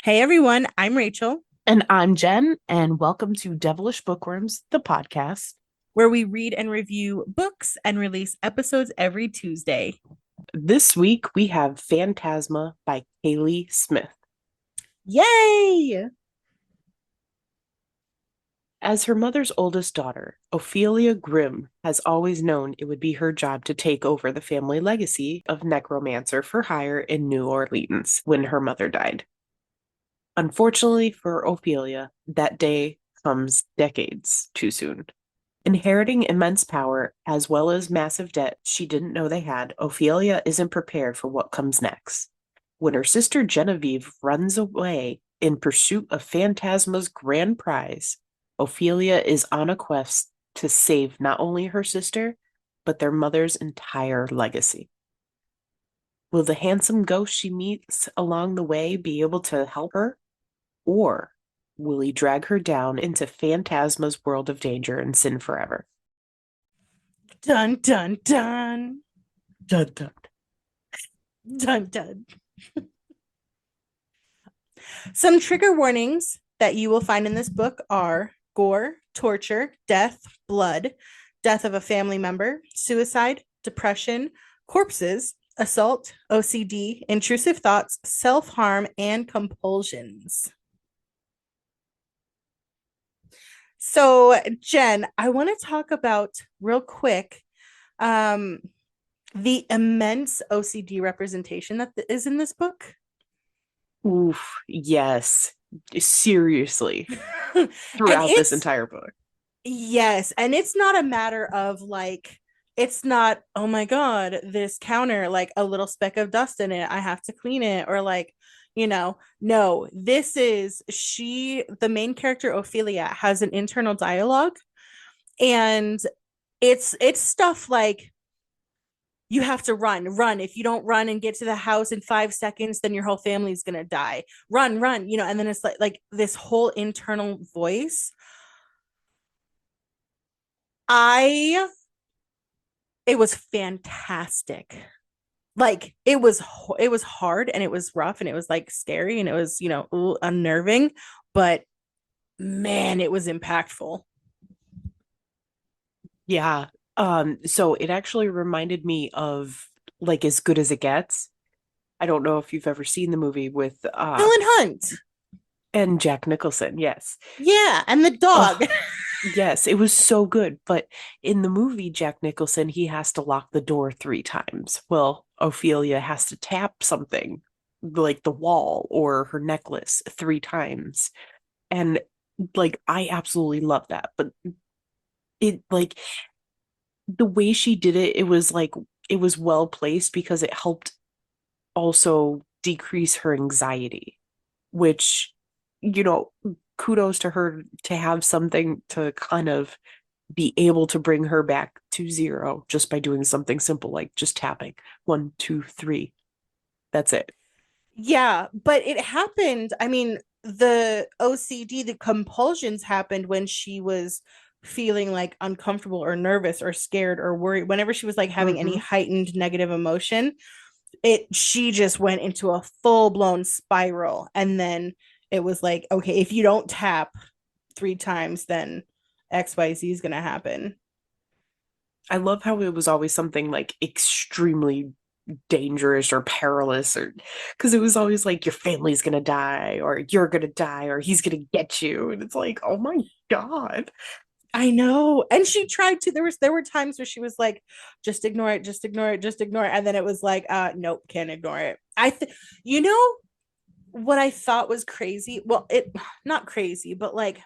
Hey everyone, I'm Rachel, And I'm Jen, and welcome to Devilish Bookworms, the podcast. where we read and review books and release episodes every Tuesday. This week we have Phantasma by Kaylie Smith. Yay! As her mother's oldest daughter, Ophelia Grimm has always known it would be her job to take over the family legacy of necromancer for hire in New Orleans when her mother died. Unfortunately for Ophelia, that day comes decades too soon. Inheriting immense power as well as massive debt she didn't know they had, Ophelia isn't prepared for what comes next. When her sister Genevieve runs away in pursuit of Phantasma's grand prize, Ophelia is on a quest to save not only her sister, but their mother's entire legacy. Will the handsome ghost she meets along the way be able to help her? Or will he drag her down into Phantasma's world of danger and sin forever? Dun dun dun Dun, dun. dun dun. Some trigger warnings that you will find in this book are gore, torture, death, blood, death of a family member, suicide, depression, corpses, assault, OCD, intrusive thoughts, self-harm, and compulsions. So, Jen, I want to talk about real quick um, the immense OCD representation that is in this book. Oof, yes. Seriously. And Throughout this it's, entire book. yes, and it's not a matter of like, it's not, oh my God, this counter, like a little speck of dust in it, I have to clean it, or like, no, this is the main character, Ophelia, has an internal dialogue, and it's stuff like, you have to run. If you don't run and get to the house in 5 seconds, then your whole family is gonna die. Run, and then it's like this whole internal voice. I It was fantastic. Like it was hard and it was rough and it was like scary and it was, unnerving, but man, it was impactful. Yeah. So it actually reminded me of like As Good as It Gets. I don't know if you've ever seen the movie with Helen Hunt. and Jack Nicholson, yes. Yeah, and the dog. Oh, yes, it was so good. But in the movie, Jack Nicholson, he has to lock the door 3 times. Well, Ophelia has to tap something like the wall or her necklace 3 times. And like, I absolutely love that. But it, like, the way she did it, it was like, it was well placed because it helped also decrease her anxiety, which, you know, kudos to her to have something to kind of be able to bring her back to zero just by doing something simple like just tapping 1, 2, 3. That's it. Yeah, but it happened. I mean, the OCD, the compulsions happened when she was feeling like uncomfortable or nervous or scared or worried. Whenever she was like having any Hmm. heightened negative emotion, she just went into a full-blown spiral. And then it was like, okay, if you don't tap 3 times, then XYZ is gonna happen. I love how it was always something like extremely dangerous or perilous, or because it was always like your family's gonna die or you're gonna die or he's gonna get you, and it's like, oh my God. I know. And she tried to. There were times where she was like, just ignore it, just ignore it, just ignore it. And then it was like, nope, can't ignore it. You know what I thought was crazy? Well, it not crazy, but like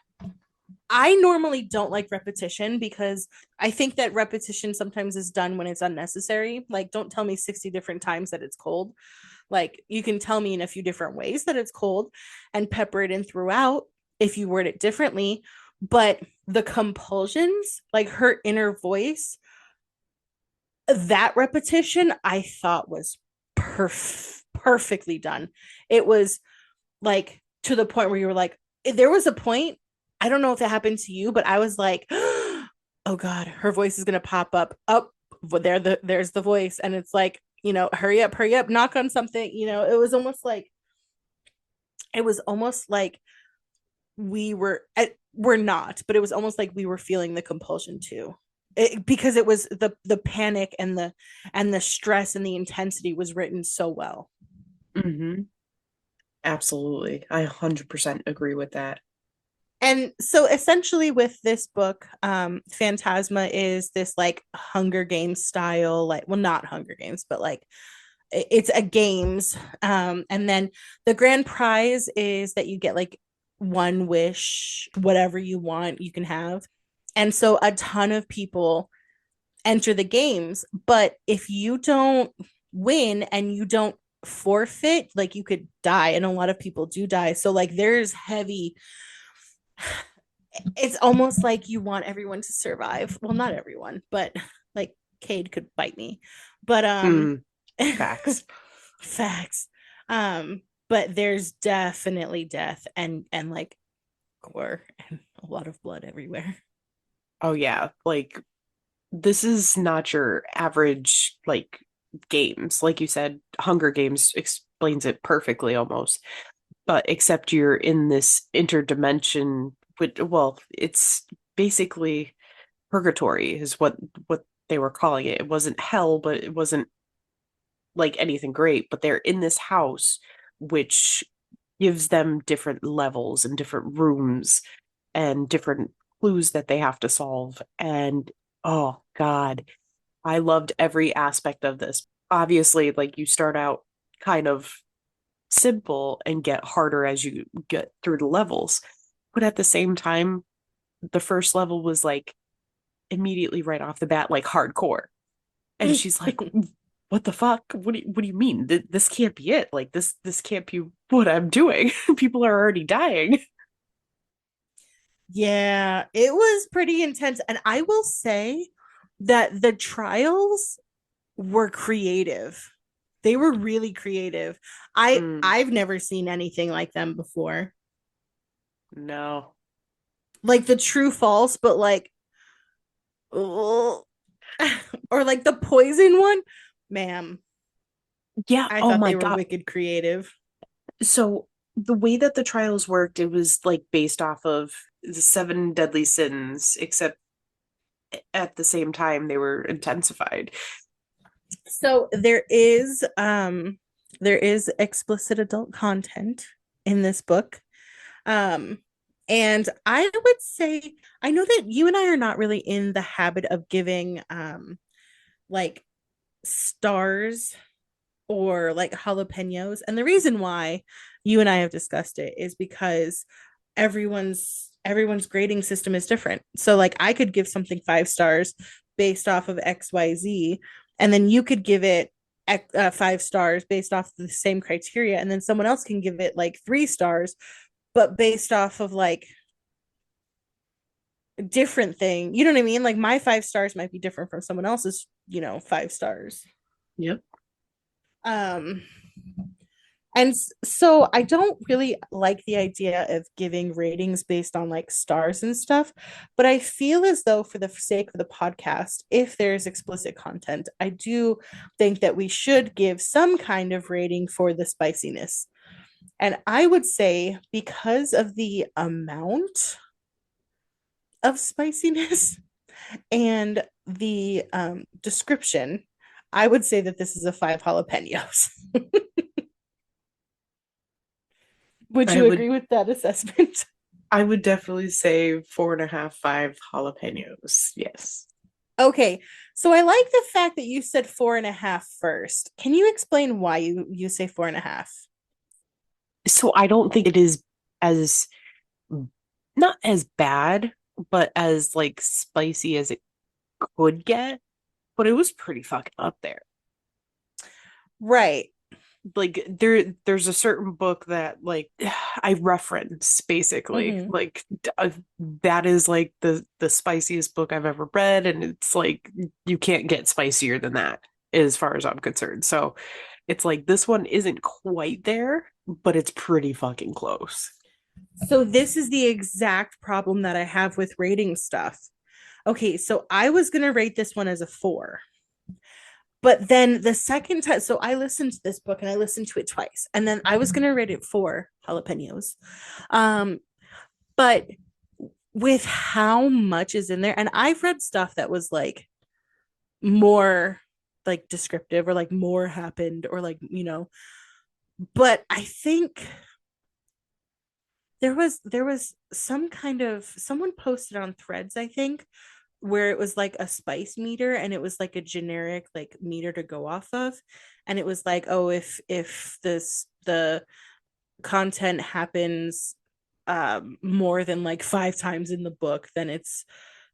I normally don't like repetition because I think that repetition sometimes is done when it's unnecessary. Like, don't tell me 60 different times that it's cold. Like, you can tell me in a few different ways that it's cold and pepper it in throughout if you word it differently. But the compulsions, like her inner voice, that repetition I thought was perfectly done. It was like to the point where you were like, there was a point, I don't know if it happened to you, but I was like, oh God, her voice is gonna pop up. There's the voice, and it's like, hurry up, knock on something. It was almost like it was almost like we're not, but it was almost like we were feeling the compulsion too. Because it was the panic and the stress and the intensity was written so well. Mm-hmm. Absolutely. I 100% agree with that. And so essentially with this book, Phantasma is this like Hunger Games style, like, well, not Hunger Games, but like it's a games. And then the grand prize is that you get like one wish, whatever you want you can have. And so a ton of people enter the games, but if you don't win and you don't forfeit, like, you could die, and a lot of people do die. So like there's heavy, it's almost like you want everyone to survive. Well, not everyone, but like Cade could bite me. But Mm, facts. facts. But there's definitely death and like gore and a lot of blood everywhere. Oh yeah, like this is not your average like games. Like you said, Hunger Games explains it perfectly almost. But except you're in this interdimension with, well, it's basically purgatory is what they were calling it. It wasn't hell, but it wasn't like anything great, but they're in this house which gives them different levels and different rooms and different clues that they have to solve. And oh God, I loved every aspect of this. Obviously, like you start out kind of simple and get harder as you get through the levels. But at the same time, the first level was like immediately right off the bat, like hardcore. And she's like, what the fuck? What do you mean? This can't be it. Like this can't be what I'm doing. People are already dying. Yeah, it was pretty intense. And I will say that the trials were creative. They were really creative. Mm, I've never seen anything like them before. no. Like the true false, but like or like the poison one. Ma'am, Yeah, I oh thought my they were God. wicked creative. So the way that the trials worked, it was like based off of the seven deadly sins, except at the same time they were intensified. So there is explicit adult content in this book. Um and I would say, I know that you and I are not really in the habit of giving like stars or like jalapenos. And the reason why you and I have discussed it is because everyone's grading system is different. So like I could give something 5 stars based off of XYZ, and then you could give it 5 stars based off of the same criteria, and then someone else can give it like 3 stars, but based off of like different thing. You know what I mean? Like my 5 stars might be different from someone else's, 5 stars. Yep. Um, and so I don't really like the idea of giving ratings based on like stars and stuff, but I feel as though for the sake of the podcast, if there's explicit content, I do think that we should give some kind of rating for the spiciness. And I would say, because of the amount of spiciness and the description, I would say that this is a 5 jalapenos. Would I you would agree with that assessment? I would definitely say 4.5, 5 jalapenos. Yes. Okay, so I like the fact that you said 4.5 first. Can you explain why you say 4.5? So I don't think it is as not as bad, but as like spicy as it could get. But it was pretty fucking up there. Right. Like there's a certain book that like I reference basically Mm-hmm. like that is like the spiciest book I've ever read, and it's like you can't get spicier than that as far as I'm concerned. So it's like this one isn't quite there, but it's pretty fucking close. So this is the exact problem that I have with rating stuff. Okay, so I was gonna rate this one as a 4. But then the second time, so I listened to this book and I listened to it twice, and then I was gonna rate it 4 jalapenos. Um, but with how much is in there, and I've read stuff that was like more like descriptive or like more happened or like, but I think there was some kind of someone posted on Threads, I think, where it was like a spice meter and it was like a generic like meter to go off of, and it was like, oh, if the content happens more than like 5 times in the book, then it's,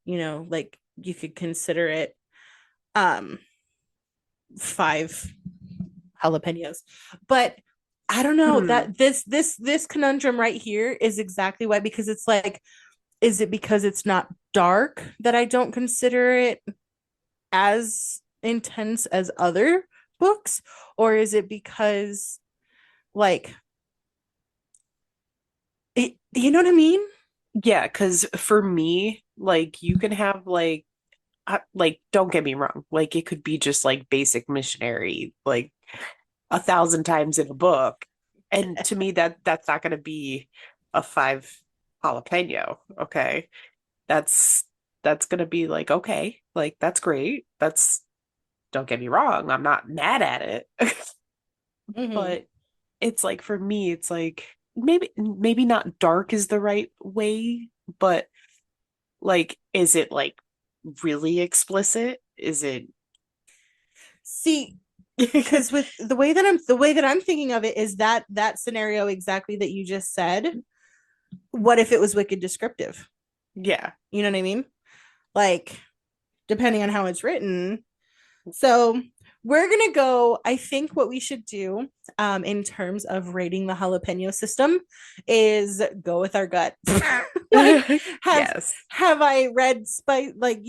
like you could consider it um 5 jalapenos. But I don't know, Hmm. that this conundrum right here is exactly why, because it's like, is it because it's not dark that I don't consider it as intense as other books, or is it because, like, you know what I mean? Yeah, because for me, like you can have like don't get me wrong, like it could be just like basic missionary, like 1,000 times in a book, and to me that's not going to be a 5 jalapeno. Okay, that's that's going to be like okay, like that's great. That's don't get me wrong, I'm not mad at it, Mm-hmm. but it's like for me, it's like maybe not dark is the right way, but like is it like really explicit? Is it See, because with the way that I'm thinking of it is that scenario exactly that you just said. What if it was wicked descriptive? yeah. You know what I mean? Like, depending on how it's written. So we're gonna go. I think what we should do, in terms of rating the jalapeno system, is go with our gut. Like, have Yes. have I read spice, like,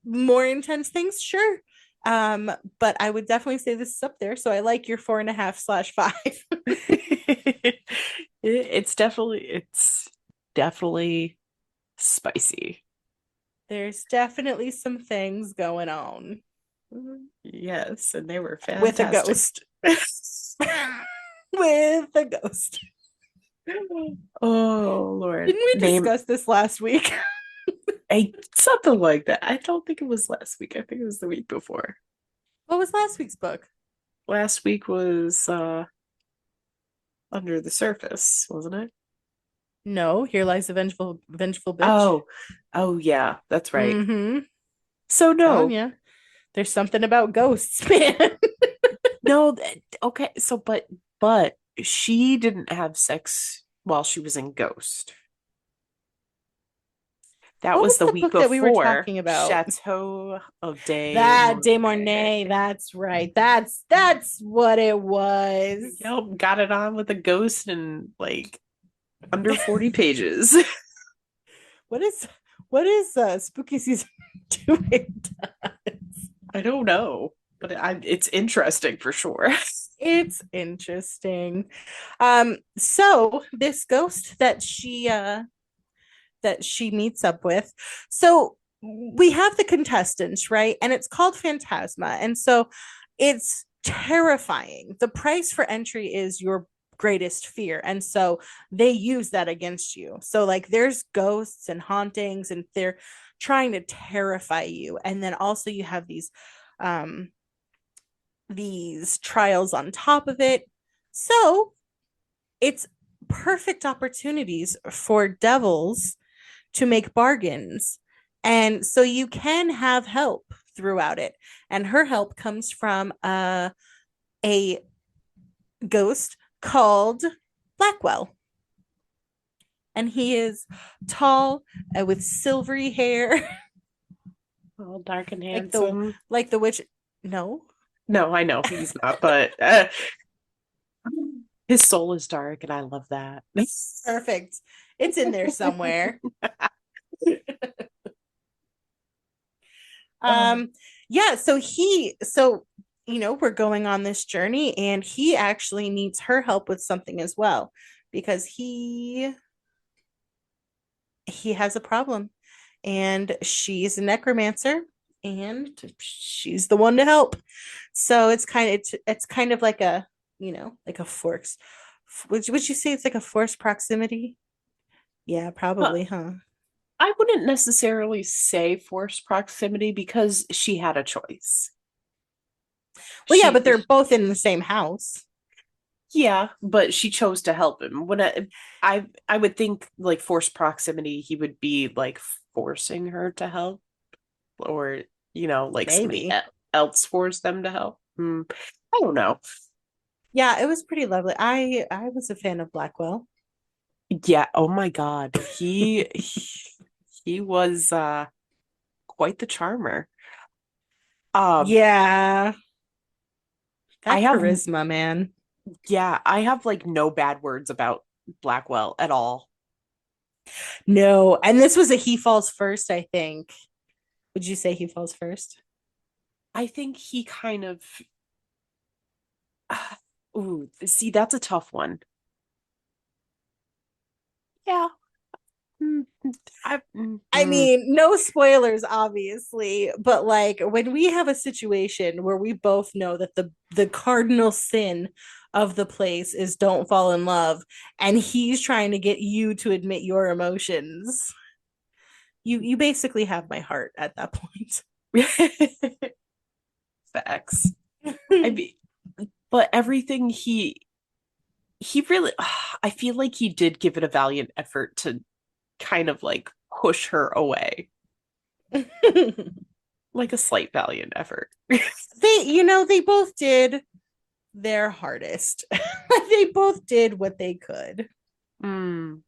more intense things? Sure. But I would definitely say this is up there. So I like your 4.5/5. It's definitely spicy. There's definitely some things going on Yes, and they were with a fantastic. ghost. With a ghost. Oh Lord. Didn't we Name discuss this last week? a something like that. I don't think it was last week. I think it was the week before. What was last week's book? Last week was Under the Surface, wasn't it? No, Here Lies the Vengeful Bitch. Oh, oh yeah, that's right. Mm-hmm. So Telling no, you. There's something about ghosts, man. no, okay. So but she didn't have sex while she was in Ghost. That What was was the the week book that we were before talking about? Chateau of De That De Mornay. Mornay. That's right. That's what it was. Yep, got it on with a ghost in like under 40 pages. What is spooky season doing to us? I don't know, but it's interesting for sure. It's interesting. So this ghost that she meets up with. So we have the contestants, right? And it's called Phantasma. And so it's terrifying. The price for entry is your greatest fear. And so they use that against you. So, like, there's ghosts and hauntings, and they're trying to terrify you. And then also you have um these trials on top of it. So it's perfect opportunities for devils to make bargains. And so you can have help throughout it. And her help comes from a ghost called Blackwell. And he is tall, with silvery hair, All dark and like the handsome. like the witch. No, No, I know he's not, but his soul is dark, and I love that. perfect. It's in there somewhere. Oh, Um, yeah, so we're going on this journey, and he actually needs her help with something as well, because he has a problem, and she's a necromancer, and she's the one to help. So it's kind of like a, like a force. Would you say it's like a forced proximity? Yeah, But probably, huh? I wouldn't necessarily say forced proximity because she had a choice. Well, yeah, but She, they're both in the same house. yeah, but she chose to help him. I would think like forced proximity, he would be like forcing her to help, or like somebody Maybe. else forced them to help. I don't know. Yeah, it was pretty lovely. I was a fan of Blackwell. Yeah. Oh my God. He was quite the charmer. Um, Yeah, I that have charisma, man. yeah, I have like no bad words about Blackwell at all. No, and this was a he falls first, I think. Would you say he falls first? I think he kind of ooh, see, that's a tough one. Yeah. Mm, I mean, no spoilers, obviously, but like when we have a situation where we both know that the cardinal sin of the place is don't fall in love, and he's trying to get you to admit your emotions, you basically have my heart at that point. facts. I mean, but everything he really I feel like he did give it a valiant effort to kind of like push her away. Like a slight valiant effort. They both did their hardest. They both did what they could. Mm,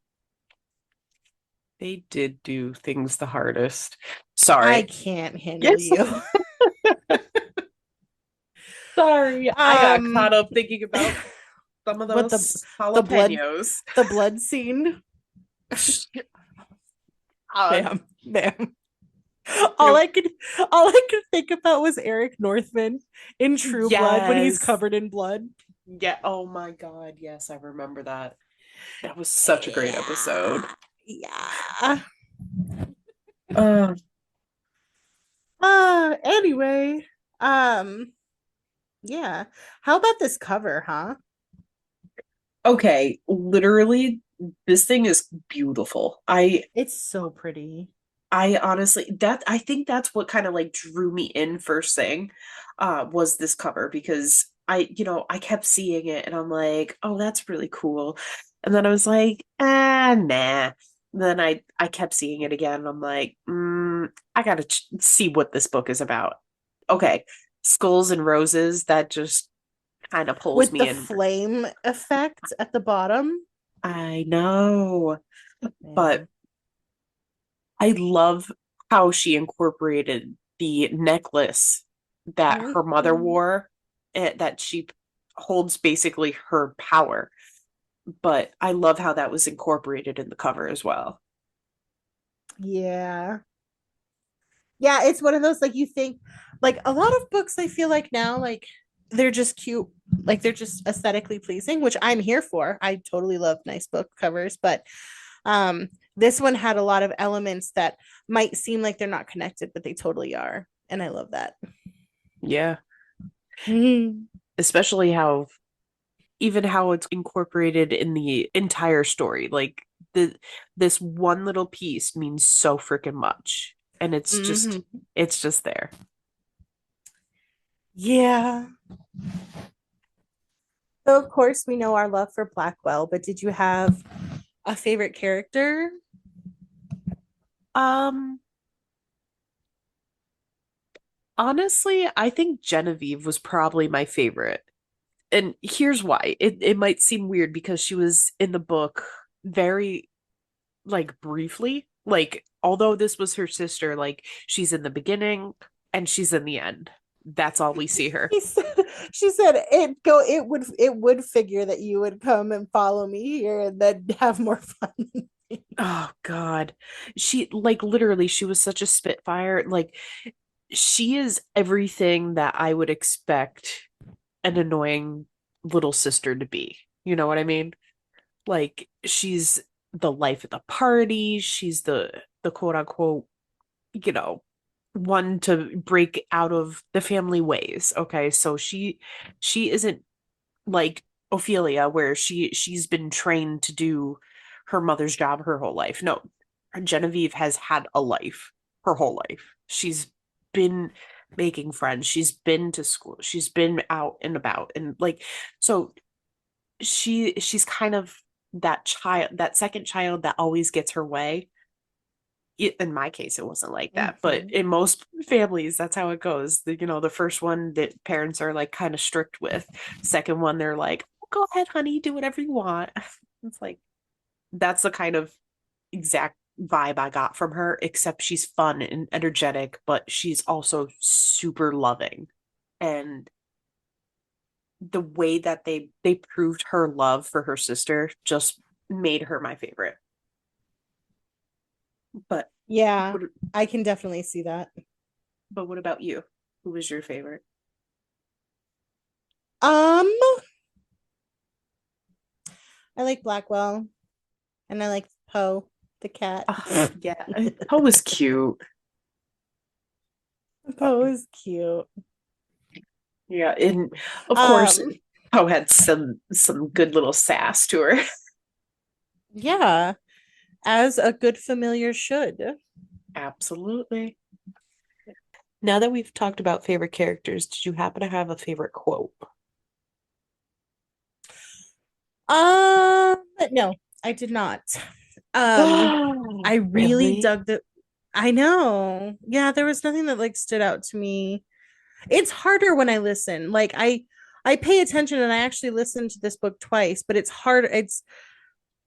they did do things the hardest. I Sorry. can't handle Yes. you. Sorry. I got caught um up thinking about some of what those the blood jalapenos. the blood scene. Uh, Bam, bam. All I could all I could think about was Eric Northman in True Blood when he's yes. covered in blood. Yeah. Oh my God. Yes, I remember that. That was such a great episode. Yeah. Uh, Anyway, um yeah. How about this cover, huh? okay, literally, this thing is beautiful. It's so pretty. I honestly that I think that's what kind of like drew me in first thing, was this cover because I kept seeing it and I'm like, oh, that's really cool. And then I was like, nah. Then I kept seeing it again and I'm like, I gotta see what this book is about. Okay, Skulls and Roses, that just kind of pulls With me the in. flame effect at the bottom. I know, but Man. I love how she incorporated the necklace that her mother Mhm. wore, that she holds basically her power. But I love how that was incorporated in the cover as well. Yeah. Yeah, it's one of those like you think like a lot of books I feel like now like they're just cute, like they're just aesthetically pleasing, which I'm here for. I totally love nice book covers, but this one had a lot of elements that might seem like they're not connected, but they totally are. And I love that. Yeah. Mhm. Especially how even how it's incorporated in the entire story. Like this one little piece means so freaking much. And Mhm. it's just there. Yeah. So of course we know our love for Blackwell, but did you have a favorite character? Um Honestly, I think Genevieve was probably my favorite. And here's why. It might seem weird because she was in the book very like briefly. Like although this was her sister, like she's in the beginning and she's in the end. That's all we see her. He said, she said it would figure that you would come and follow me here and then have more fun than me. Oh God. She like literally she was such a spitfire. Like she is everything that I would expect an annoying little sister to be. You know what I mean? Like she's the life of the party. She's the quote unquote, you know, one to break out of the family ways. Okay, so she isn't like Ophelia, where she's been trained to do her mother's job her whole life. No, Genevieve has had a life her whole life. She's been making friends. She's been to school. She's been out and about, and like, so she's kind of that child, that second child that always gets her way. In my case, it wasn't like that, but Mhm. in most families, that's how it goes. The first one that parents are like kind of strict with. Second one, they're like, go ahead, honey, do whatever you want. It's like, that's the kind of exact vibe I got from her, except she's fun and energetic, but she's also super loving. And the way that they proved her love for her sister just made her my favorite. But Yeah, what, I can definitely see that. but what about you? Who was your favorite? Um, I like Blackwell and I like Poe, the cat. Yeah, Poe was cute. Poe is cute. Yeah, and of course, Um, Poe had some good little sass to her. yeah, as a good familiar should. Absolutely. Now that we've talked about favorite characters, did you happen to have a favorite quote? No, I did not. Um, I really Really? dug the I know. Yeah, there was nothing that like stood out to me. It's harder when I listen. Like I pay attention and I actually listened to this book twice, but it's hard. It's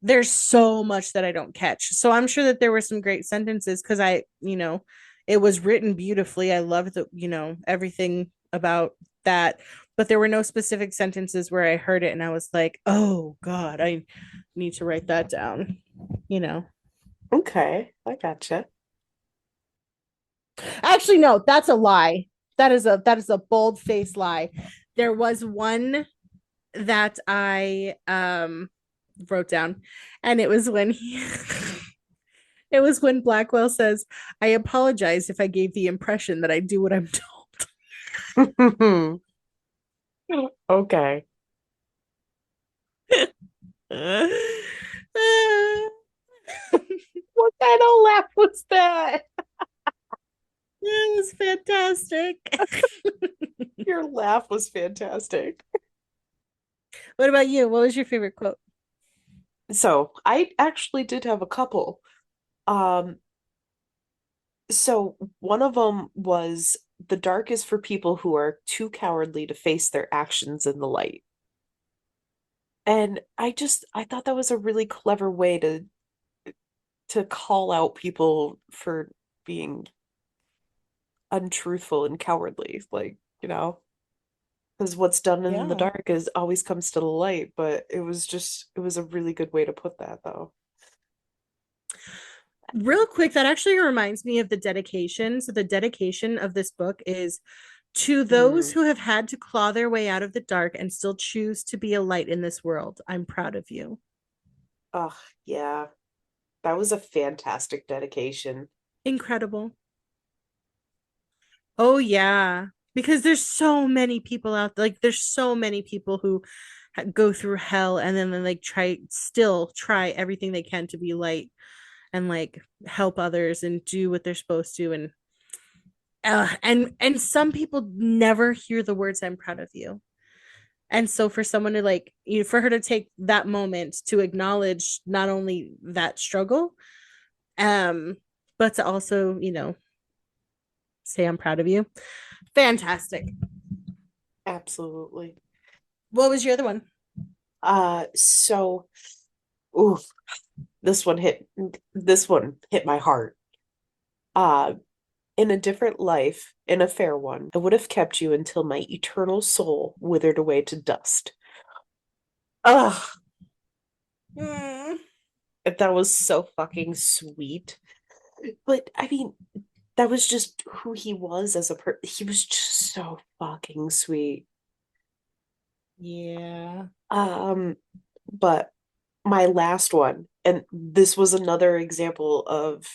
there's so much that I don't catch. So I'm sure that there were some great sentences because it was written beautifully. I loved everything about that. But there were no specific sentences where I heard it and I was like, oh God, I need to write that down, you know. Okay, I gotcha. Actually, no, that's a lie. That is a bold-faced lie. There was one that I wrote down, and it was when he it was when Blackwell says, I apologize if I gave the impression that I do what I'm Okay. told. What kind of laugh was that? It was fantastic. Your laugh was fantastic. What about you? What was your favorite quote? So I actually did have a couple. Um, so one of them was the dark is for people who are too cowardly to face their actions in the light. And I thought that was a really clever way to call out people for being untruthful and cowardly, like, because what's done in the Yeah. dark is always comes to the light, but it was a really good way to put that though. Real quick, that actually reminds me of the dedication. So the dedication of this book is to those Mm. who have had to claw their way out of the dark and still choose to be a light in this world. I'm proud of you. Oh, yeah. That was a fantastic dedication. Incredible. Oh yeah. Because there's so many people out like there's so many people who go through hell and then they like try everything they can to be light and like help others and do what they're supposed to and some people never hear the words I'm proud of you. And so for someone to for her to take that moment to acknowledge not only that struggle, um, but to also, say I'm proud of you. Fantastic. Absolutely. What was your other one? So, oof, this one hit my heart. Uh, in a different life, in a fair one, I would have kept you until my eternal soul withered away to dust. Ugh, Mm, that was so fucking sweet. But I mean, that was just who he was as a he was just so fucking sweet. yeah. Um, but my last one, and this was another example of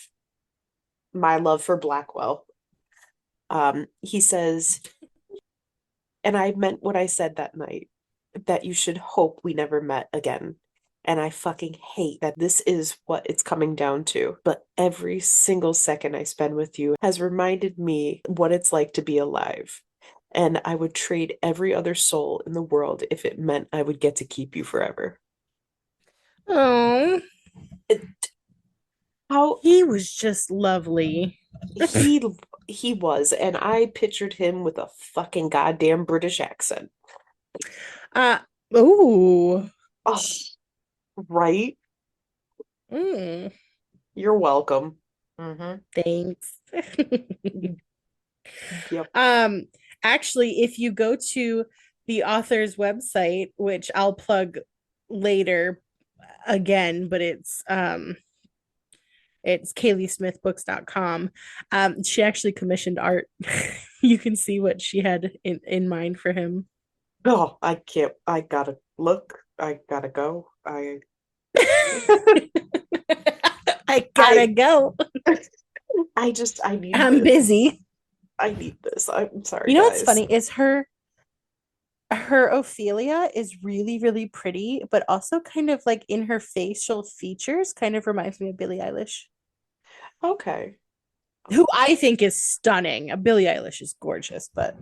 my love for Blackwell. He says, and I meant what I said that night, that you should hope we never met again. And I fucking hate that this is what it's coming down to. But every single second I spend with you has reminded me what it's like to be alive. And I would trade every other soul in the world if it meant I would get to keep you forever. Oh, It, how he was just lovely. he he was, and I pictured him with a fucking goddamn British accent. Uh, oh, Oh, right? mm, You're welcome. Mm-hmm. thanks. Yep. um, Actually, if you go to the author's website, which I'll plug later again, but it's KaylieSmithBooks.com. She actually commissioned art. You can see what she had in mind for him. Oh, I can't. I gotta look. I gotta go. I gotta I, go. I need I'm this. busy. I need this. I'm sorry, You know what's guys. funny is her Ophelia is really, really pretty, but also kind of like in her facial features, kind of reminds me of Billie Eilish, Okay. who I think is stunning. Billie Eilish is gorgeous, but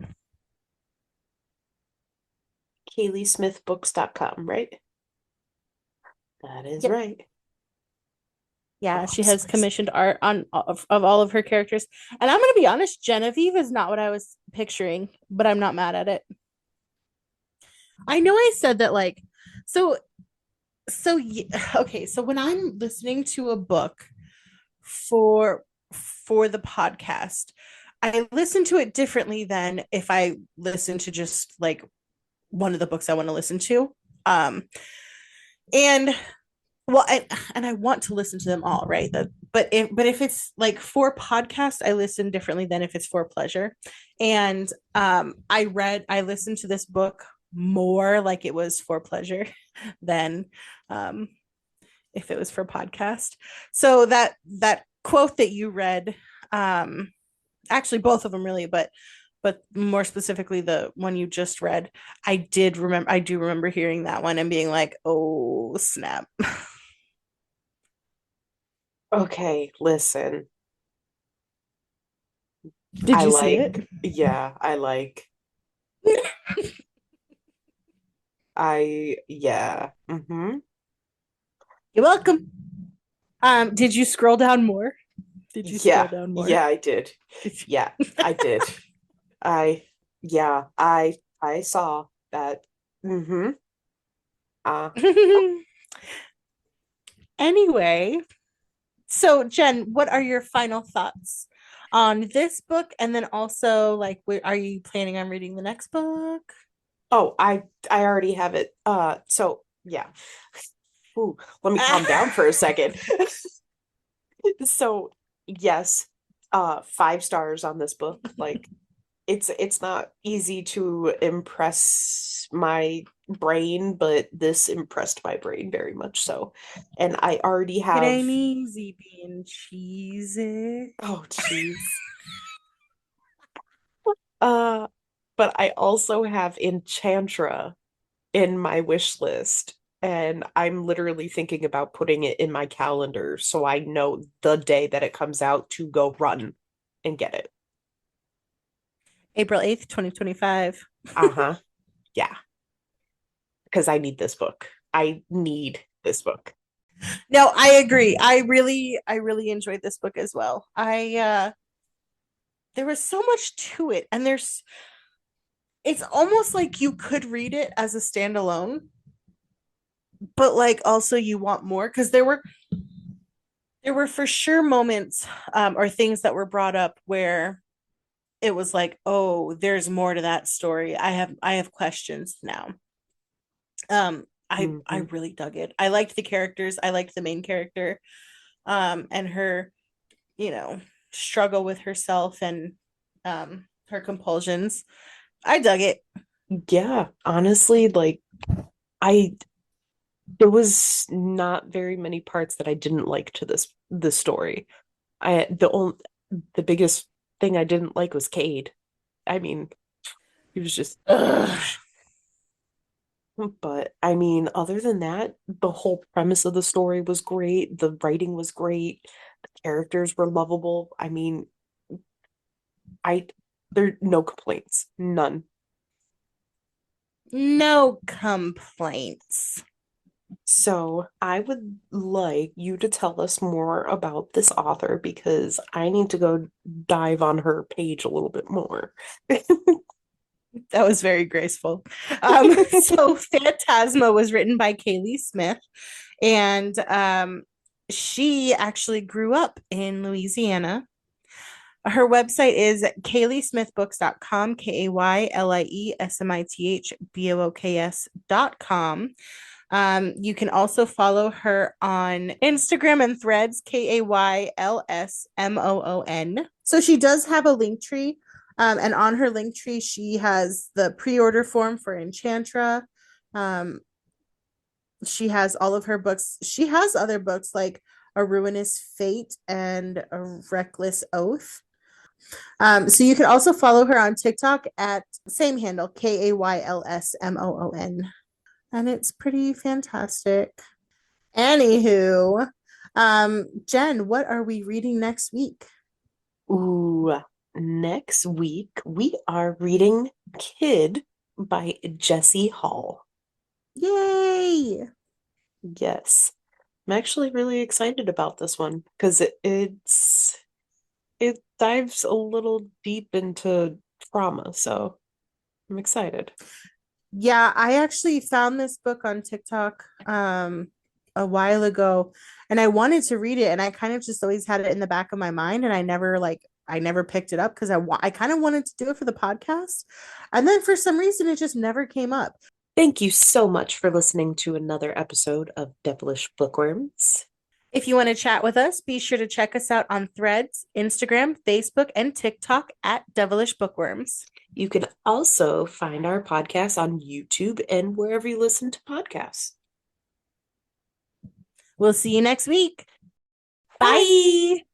KaylieSmithBooks.com, right? That is yep. right. Oh, Yeah, I'm she so has excited. commissioned art of all of her characters. And I'm gonna be honest, Genevieve is not what I was picturing, but I'm not mad at it. I know I said that like so okay, so when I'm listening to a book for the podcast, I listen to it differently than if I listen to just like one of the books I want to listen to. And well, and I want to listen to them all, right? But if it's like for podcast, I listen differently than if it's for pleasure. And I listened to this book more like it was for pleasure than um if it was for podcast. So that quote that you read, actually both of them really, but more specifically the one you just read, I do remember hearing that one and being like, oh snap. Okay, listen. Did I you see it? like, yeah, I like, yeah. Mm-hmm. You're welcome. Did you scroll down more? Did you scroll Yeah, down more? yeah, I did. Did Yeah, I did. I, yeah, I saw that. Mm-hmm. Uh, you? Anyway, so Jen, what are your final thoughts on this book? And then also, like, are you planning on reading the next book? oh, I already have it. So yeah. Ooh, let me calm down for a second. So yes, 5 stars on this book. Like it's not easy to impress my brain, but this impressed my brain very much so. And I already It have, ain't easy being cheesy. oh jeez. Uh, but I also have Enchantra in my wish list. And I'm literally thinking about putting it in my calendar so I know the day that it comes out to go run and get it. April 8th, 2025. Uh-huh. Yeah. Because I need this book. I need this book. No, I agree. I really enjoyed this book as well. There was so much to it, and it's almost like you could read it as a standalone, but like also you want more because there were for sure moments or things that were brought up where it was like, oh, there's more to that story. I have questions now. I Hmm. really dug it. I liked the characters. I liked the main character, and her, you know, struggle with herself and her compulsions. I dug it. Yeah, honestly, like I there was not very many parts that I didn't like to this story. The biggest thing I didn't like was Cade. I mean, he was just Ugh. douche. But I mean, other than that, the whole premise of the story was great. The writing was great. The characters were lovable. I mean, I there are no complaints. None. No complaints. So I would like you to tell us more about this author because I need to go dive on her page a little bit more. That was very graceful. So Phantasma was written by Kaylie Smith, and she actually grew up in Louisiana. Her website is kayliesmithbooks.com, KAYLIESMITHBOOKS.com. You can also follow her on Instagram and Threads, KAYLSMOON. So she does have a link tree. And on her link tree, she has the pre-order form for Enchantra. Um, she has all of her books. She has other books like A Ruinous Fate and A Reckless Oath. So you can also follow her on TikTok at same handle, KAYLSMOON. And it's pretty fantastic. Anywho, Jen, what are we reading next week? Ooh, next week we are reading Kid by Jessie Hall. Yay! Yes. I'm actually really excited about this one because it dives a little deep into trauma, so I'm excited. Yeah, I actually found this book on TikTok a while ago and I wanted to read it and I kind of just always had it in the back of my mind and I never picked it up because I kind of wanted to do it for the podcast. And then for some reason it just never came up. Thank you so much for listening to another episode of Devilish Bookworms. If you want to chat with us, be sure to check us out on Threads, Instagram, Facebook, and TikTok at Devilish Bookworms. You can also find our podcast on YouTube and wherever you listen to podcasts. We'll see you next week. Bye. Bye.